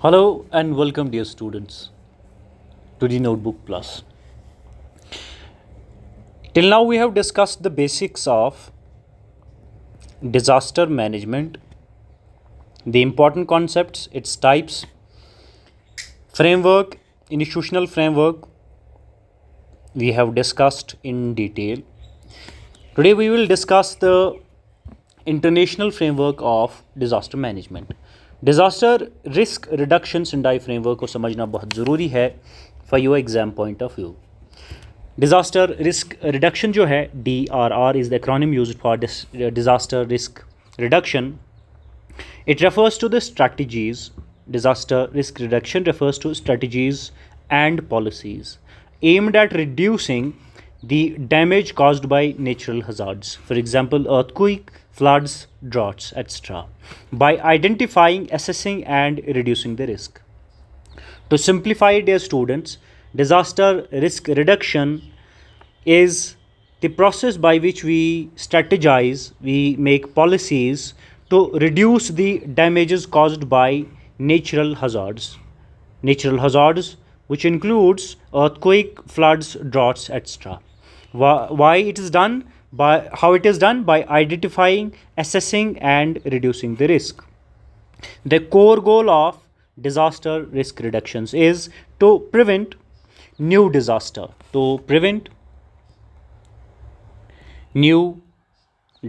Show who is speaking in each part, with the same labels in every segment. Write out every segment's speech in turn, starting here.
Speaker 1: Hello and welcome, dear students, to the Notebook Plus. Till now, we have discussed the basics of disaster management, the important concepts, its types, framework, institutional framework. We have discussed in detail. Today, we will discuss the international framework of disaster management. Disaster risk reduction Sendai framework को समझना बहुत ज़रूरी है for your exam point of view. Disaster risk reduction जो है DRR is the acronym used for disaster risk reduction. It refers to the strategies. Disaster risk reduction refers to strategies and policies aimed at reducing the damage caused by natural hazards, for example, earthquake, floods, droughts, etc., by identifying, assessing, and reducing the risk. To simplify, dear students, disaster risk reduction is the process by which we strategize, we make policies to reduce the damages caused by natural hazards. Natural hazards, which includes earthquake, floods, droughts, etc. Why it is done? How it is done? By identifying, assessing, and reducing the risk. The core goal of disaster risk reductions is to prevent new disaster. To prevent new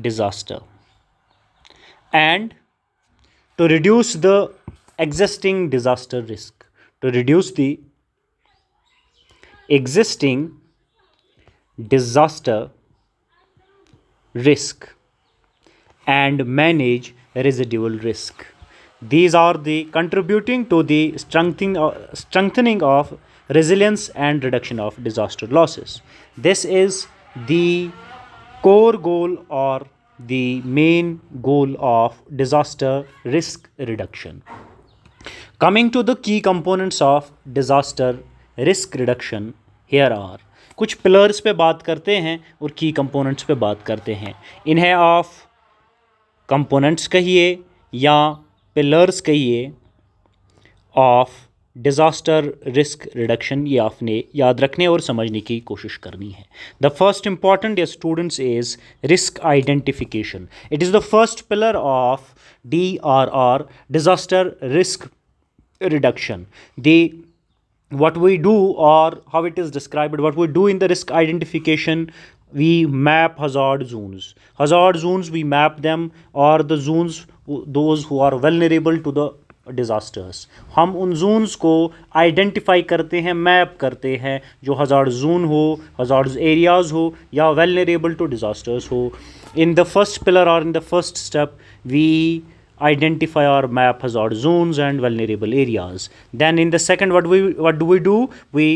Speaker 1: disaster and to reduce the existing disaster risk. To reduce the existing disaster risk and manage residual risk. These are the contributing to the strengthening of resilience and reduction of disaster losses. This is the core goal or the main goal of disaster risk reduction. Coming to the key components of disaster risk reduction, here are कुछ pillars पे बात करते हैं और की components पे बात करते हैं. इन्हें आप कंपोनेंट्स कहिए या पिलर्स कहिए ऑफ डिज़ास्टर रिस्क रिडक्शन, ये आपने याद रखने और समझने की कोशिश करनी है. द फर्स्ट इंपॉर्टेंट या students is risk identification. It is the first pillar of DRR, disaster risk reduction. What we do, or how it is described, what we do in the risk identification, we map hazard zones. Hazard zones, we map them, or the zones, those who are vulnerable to the disasters. हम उन Jones को identify करते हैं, map करते हैं, जो hazard zone हो, hazard areas हो या वेलनरेबल टू डिज़ास्टर्स हो. इन द फर्स्ट पिलर और in the first step we identify or map hazard zones and vulnerable areas. Then in the second, what do we do? We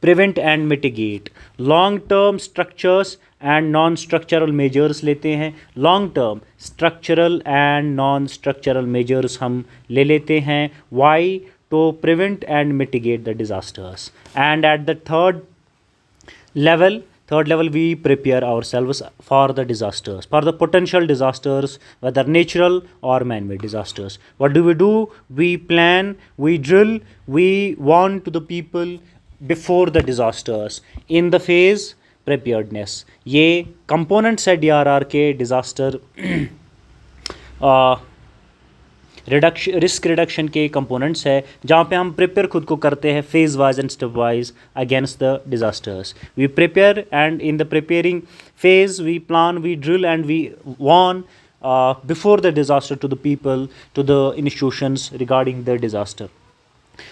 Speaker 1: prevent and mitigate. Long term structures and non structural measures लेते हैं. Long term structural and non structural measures हम ले लेते हैं. Why? To prevent and mitigate the disasters. And at the third level, we prepare ourselves for the disasters, for the potential disasters, whether natural or man-made disasters. What do? We plan, we drill, we warn to the people before the disasters in the phase preparedness. ये components है DRR के disaster risk reduction के components है, जहाँ पे हम prepare खुद को करते हैं phase wise and step wise against the disasters. We prepare and in the preparing phase we plan, we drill and we warn before the disaster to the people, to the institutions regarding the disaster.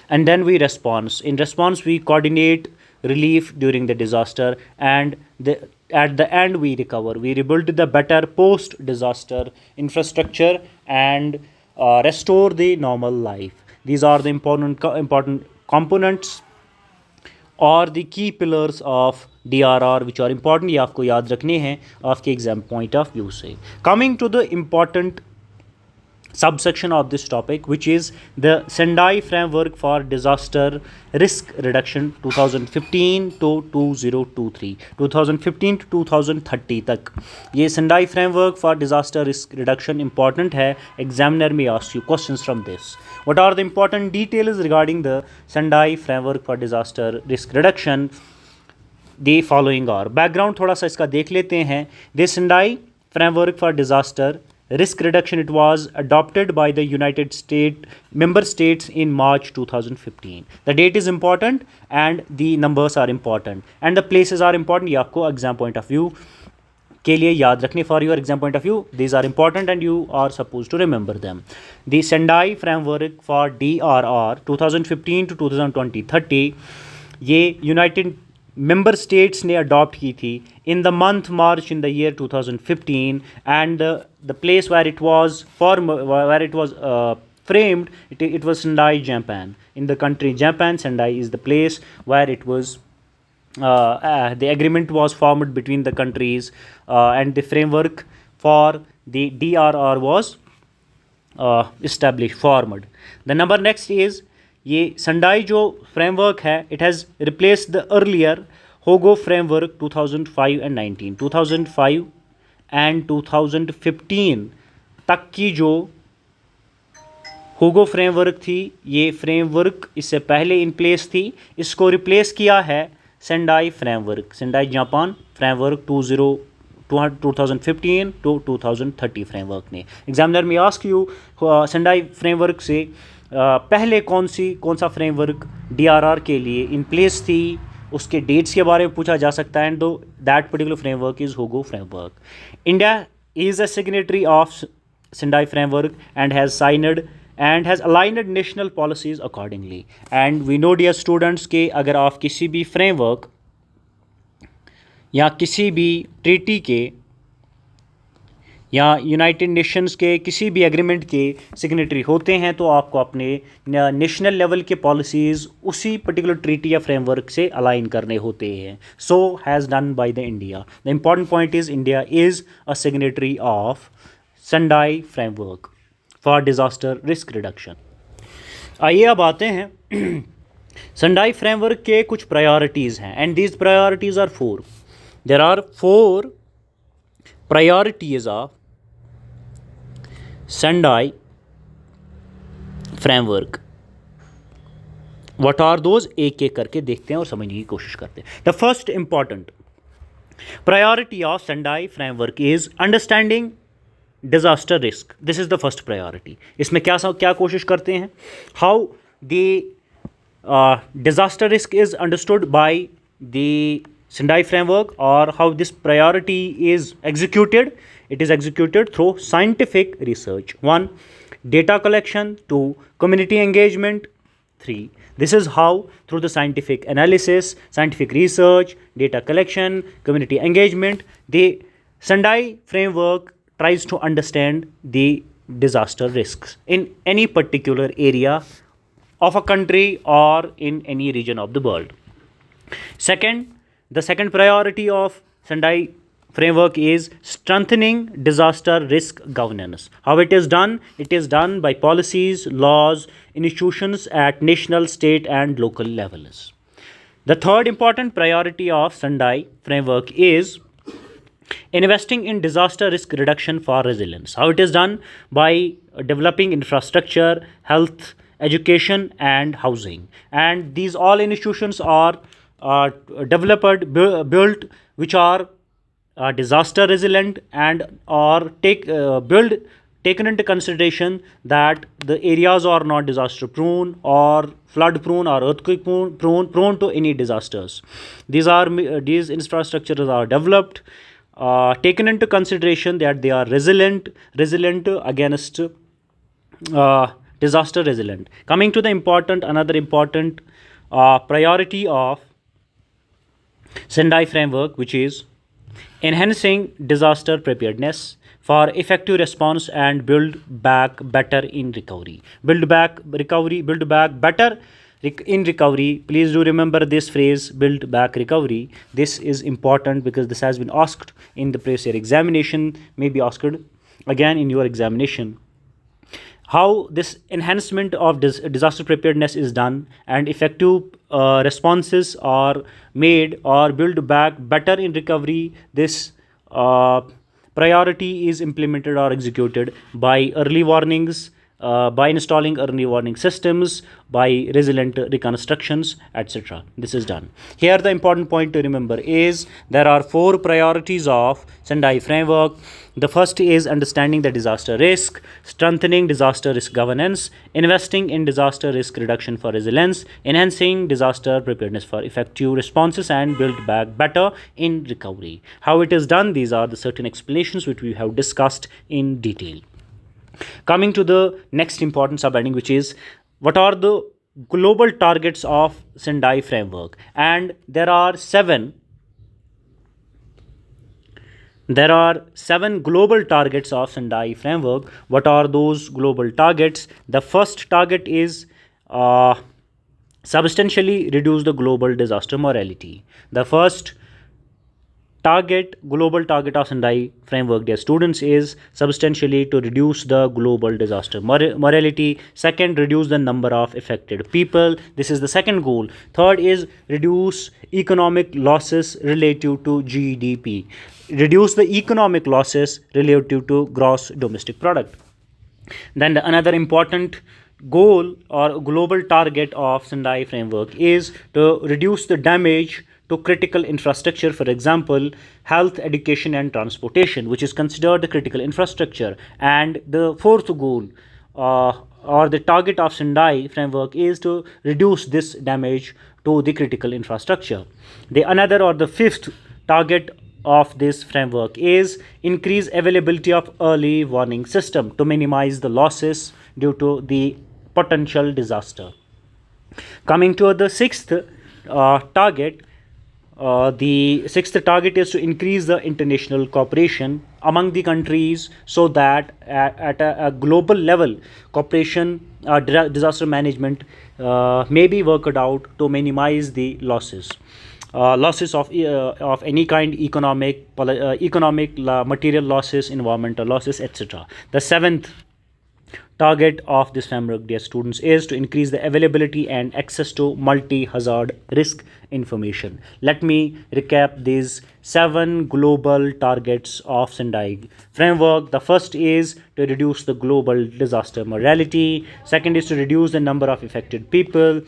Speaker 1: And then we respond. In response, we coordinate relief during the disaster, and at the end we recover. We rebuild the better post-disaster infrastructure and restore the normal life. These are the important components or the key pillars of DRR which are important. ये आपको याद रखने हैं आपके exam point of view से. Coming to the important subsection of this topic, which is the Sendai Framework for Disaster Risk Reduction 2015 to 2023, 2015 to 2030 तक ये Sendai Framework for Disaster Risk Reduction important है. Examiner may ask you questions from this. What are the important details regarding the Sendai Framework for Disaster Risk Reduction? The following are background. थोड़ा सा इसका देख लेते हैं. The Sendai Framework for Disaster Risk Reduction, it was adopted by the United States member states in March 2015. The date is important and the numbers are important and the places are important. ये आपको exam point of view के लिए याद रखने, for your exam point of view these are important and you are supposed to remember them. The Sendai Framework for DRR 2015 to 2020-30 ये United member states ने adopt की थी in the month March in the year 2015 and the place where it was framed, it was Sendai, Japan. In the country Japan, Sendai is the place where it was the agreement was formed between the countries and the framework for the DRR was formed. The number next is ये संडाई जो framework है it has replace the earlier होगो framework 2005 and 19 2005 and 2015 तक की जो होगो framework थी, ये फ्रेमवर्क इससे पहले इन प्लेस थी. इसको रिप्लेस किया है Sendai framework, Sendai Japan framework 2015 to 2030 framework ने. एग्जामिनर में आस्क यू सेंडाई फ्रेमवर्क से पहले कौन सा फ्रेमवर्क DRR के लिए इन प्लेस थी, उसके डेट्स के बारे में पूछा जा सकता है. एंड दो दैट पर्टिकुलर फ्रेमवर्क इज़ होगो framework. India is a signatory of Sendai framework and has signed and has aligned national policies accordingly. And we know dear students कि अगर आप किसी भी फ्रेमवर्क या किसी भी ट्रीटी के या यूनाइटेड नेशंस के किसी भी एग्रीमेंट के सिग्नेटरी होते हैं तो आपको अपने नेशनल लेवल के पॉलिसीज़ उसी पर्टिकुलर ट्रीटी या फ्रेमवर्क से अलाइन करने होते हैं. So has done by the India. The important point is India is a signatory of Sendai framework for disaster risk reduction. आइए अब आते हैं सेंडाई फ्रेमवर्क के कुछ प्रायोरिटीज़ हैं and these priorities are 4. There are 4 priorities of Sendai framework. What are those, एक एक करके देखते हैं और समझने की कोशिश करते हैं. The first important priority of Sendai framework is understanding disaster risk. This is the first priority. इसमें क्या कोशिश करते हैं, how the disaster risk is understood by the Sendai framework or how this priority is executed. It is executed through scientific research. 1. Data collection. 2. Community engagement. 3. This is how through the scientific analysis, scientific research, data collection, community engagement, the Sendai framework tries to understand the disaster risks in any particular area of a country or in any region of the world. The second priority of Sendai framework is strengthening disaster risk governance. How it is done? It is done by policies, laws, institutions at national, state and local levels. The third important priority of Sendai framework is investing in disaster risk reduction for resilience. How it is done? By developing infrastructure, health, education and housing. And these all institutions are developed, built, which are disaster resilient and are taken into consideration that the areas are not disaster prone or flood prone or earthquake prone to any disasters. These infrastructures are developed, taken into consideration that they are resilient against disaster resilient. Coming to the another important priority of Sendai framework, which is enhancing disaster preparedness for effective response and build back better in recovery. Build back better in recovery. Please do remember this phrase, build back recovery. This is important because this has been asked in the previous year examination, may be asked again in your examination. how this enhancement of disaster preparedness is done and effective responses are made or build back better in recovery. This uh, priority is implemented or executed by early warnings, by installing early warning systems, by resilient reconstructions, etc. This is done. Here, the important point to remember is there are four priorities of Sendai framework. The first is understanding the disaster risk, strengthening disaster risk governance, investing in disaster risk reduction for resilience, enhancing disaster preparedness for effective responses, and build back better in recovery. How it is done, these are the certain explanations which we have discussed in detail. Coming to the next important subheading, which is what are the global targets of Sendai framework, and there are seven global targets of Sendai framework. What are those global targets? The first target is substantially reduce the global disaster mortality. The first global target of Sendai framework, dear students, is substantially to reduce the global disaster mortality. Second, reduce the number of affected people. This is the second goal. Third is reduce economic losses relative to GDP. Reduce the economic losses relative to gross domestic product. Then another important goal or global target of Sendai framework is to reduce the damage to critical infrastructure, for example, health, education, and transportation, which is considered the critical infrastructure. And the fourth goal or the target of Sendai framework is to reduce this damage to the critical infrastructure. The fifth target of this framework is increase availability of early warning system to minimize the losses due to the potential disaster. Coming to the sixth target, the sixth target is to increase the international cooperation among the countries so that at a global level, cooperation, disaster management may be worked out to minimize the losses. Losses of any kind, material losses, environmental losses, etc. The seventh target of this framework, dear students, is to increase the availability and access to multi-hazard risk information. Let me recap these seven global targets of Sendai framework. The first is to reduce the global disaster mortality. Second is to reduce the number of affected people.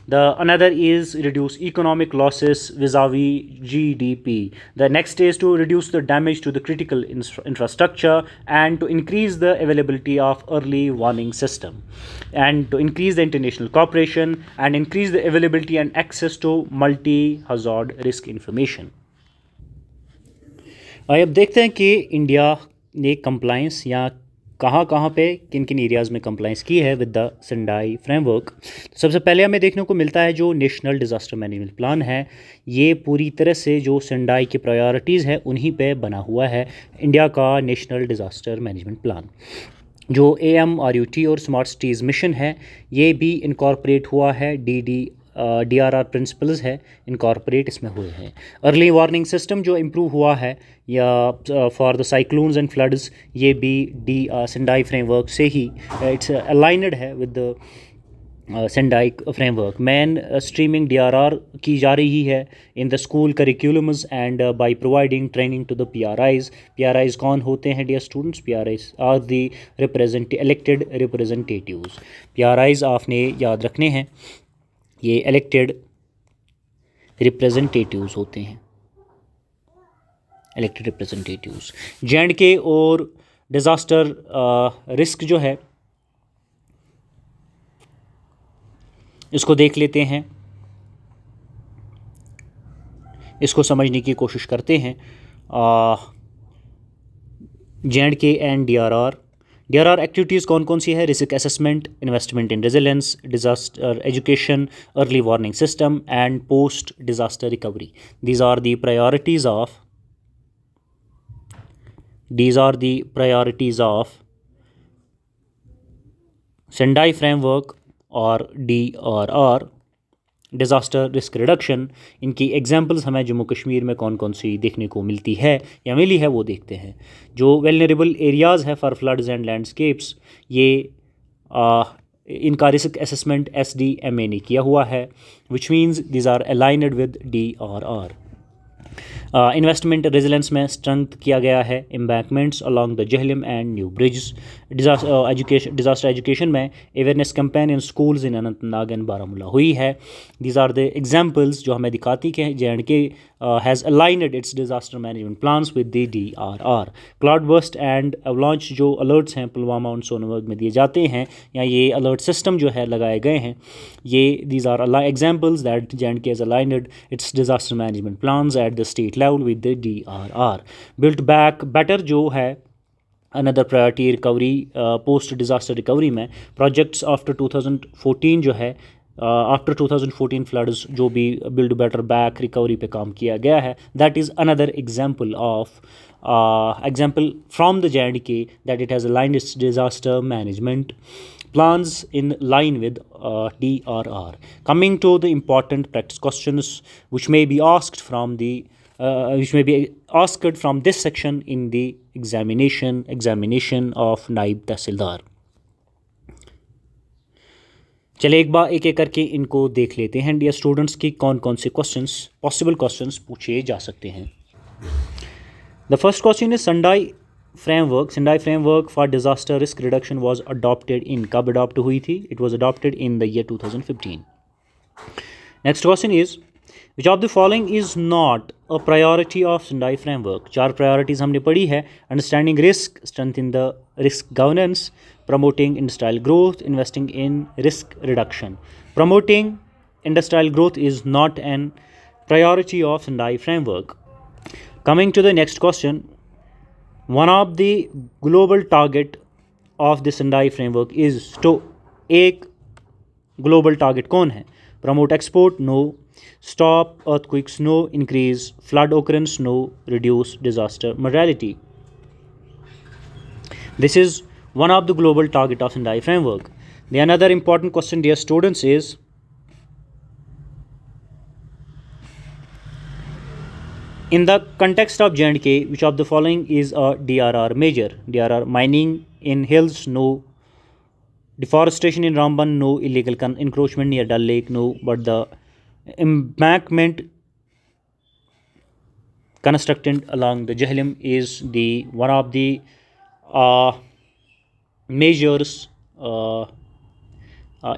Speaker 1: The another is reduce economic losses vis-a-vis GDP. The next is to reduce the damage to the critical infrastructure and to increase the availability of early warning system, and to increase the international cooperation and increase the availability and access to multi-hazard risk information. आइए अब देखते हैं कि India ने compliance या कहाँ कहाँ पे किन किन एरियाज़ में कंप्लाइंस की है विद द सेंडाई फ्रेमवर्क। सबसे पहले हमें देखने को मिलता है जो नेशनल डिज़ास्टर मैनेजमेंट प्लान है, ये पूरी तरह से जो सेंडाई की प्रायोरिटीज़ है उन्हीं पे बना हुआ है इंडिया का नेशनल डिज़ास्टर मैनेजमेंट प्लान। जो AMRUT और स्मार्ट सिटीज़ मिशन है ये भी इनकॉर्पोरेट हुआ है, DRR प्रिंसिपल्स है इनकॉर्पोरेट इसमें हुए हैं। अर्ली वार्निंग सिस्टम जो इम्प्रूव हुआ है या for the cyclones and floods, ये भी सेंडाई फ्रेमवर्क से ही इट्स अलाइनड है with the Sendai framework. Mainstreaming DRR की जा रही है in the school curriculums and by providing training to the PRIs। PRIs कौन होते हैं dear students? PRIs are the elected representatives. PRIs आपने याद रखने हैं, ये इलेक्टेड रिप्रेजेंटेटिव्स होते हैं, इलेक्टेड रिप्रेजेंटेटिव्स। J&K और डिज़ास्टर रिस्क जो है इसको देख लेते हैं, इसको समझने की कोशिश करते हैं। J&K एंड DRR एक्टिविटीज़ कौन कौन सी है? Risk assessment, investment in resilience, disaster education, early warning system and post disaster recovery. These are the priorities of Sendai framework और DRR, डिज़ास्टर रिस्क रिडक्शन। इनकी एग्जांपल्स हमें जम्मू कश्मीर में कौन कौन सी देखने को मिलती है या मिली है वो देखते हैं। जो वेलनरेबल एरियाज़ है फॉर फ्लड्स एंड लैंडस्केप्स, ये इनका रिस्क असेसमेंट SDMA ने किया हुआ है, which means these are aligned with DRR। Investment resilience में स्ट्रेंथ किया गया है embankments along the Jhelum and new bridge. Disaster education में awareness campaign in schools in Anantnag and Baramulla हुई है। दीज आर द एग्जाम्पल्स जो हमें दिखाती कि JNK has aligned its disaster management plans with the DRR। Cloud burst and avalanche जो alerts हैं पुलवामा और सोनमर्ग में दिए जाते हैं, या ये अलर्ट सिस्टम जो है लगाए गए हैं, ये these are examples that JNK has aligned its disaster management plans at the state level with the DRR। Built back better जो है another priority recovery post disaster recovery में प्रोजेक्ट्स आफ्टर 2014 जो है आफ्टर 2014 फ्लड्स जो भी build better back recovery पे काम किया गया है, that is another example of example from the JNK that it has aligned its disaster management plans in line with DRR. Coming to the important practice questions which may be asked from the which may be asked from this section in the examination of नायब तहसीलदार। चले एक एक करके इनको देख लेते हैं dear students की कौन कौन से क्वेश्चंस पॉसिबल क्वेश्चंस पूछे जा सकते हैं। The first question is Sendai framework for disaster risk reduction was adopted in कब adopt हुई थी? It was adopted in the year 2015. Next question is which of the following is not a priority of Sendai framework? चार priorities हमने पढ़ी है, understanding risk, strengthening the risk governance, promoting industrial growth, investing in risk reduction. Promoting industrial growth is not an priority of Sendai framework. Coming to the next question, one of the global target of the Sendai framework is to एक global target कौन है? Promote export, no. Stop earthquakes, no. Increase flood occurrence, no. Reduce disaster mortality. This is one of the global target of Sendai framework. The another important question, dear students, is in the context of JNK, which of the following is a DRR measure? DRR mining in hills, no. Deforestation in Ramban, no. Illegal encroachment near Dal Lake, no. But the embankment constructed along the Jahlim is the one of the measures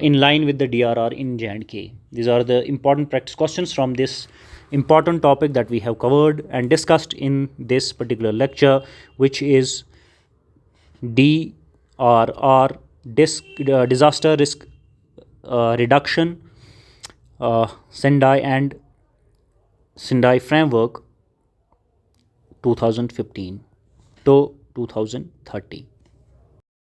Speaker 1: in line with the DRR in JNK. These are the important practice questions from this important topic that we have covered and discussed in this particular lecture, which is DRR, disaster risk reduction, Sendai and Sendai framework 2015 to 2030.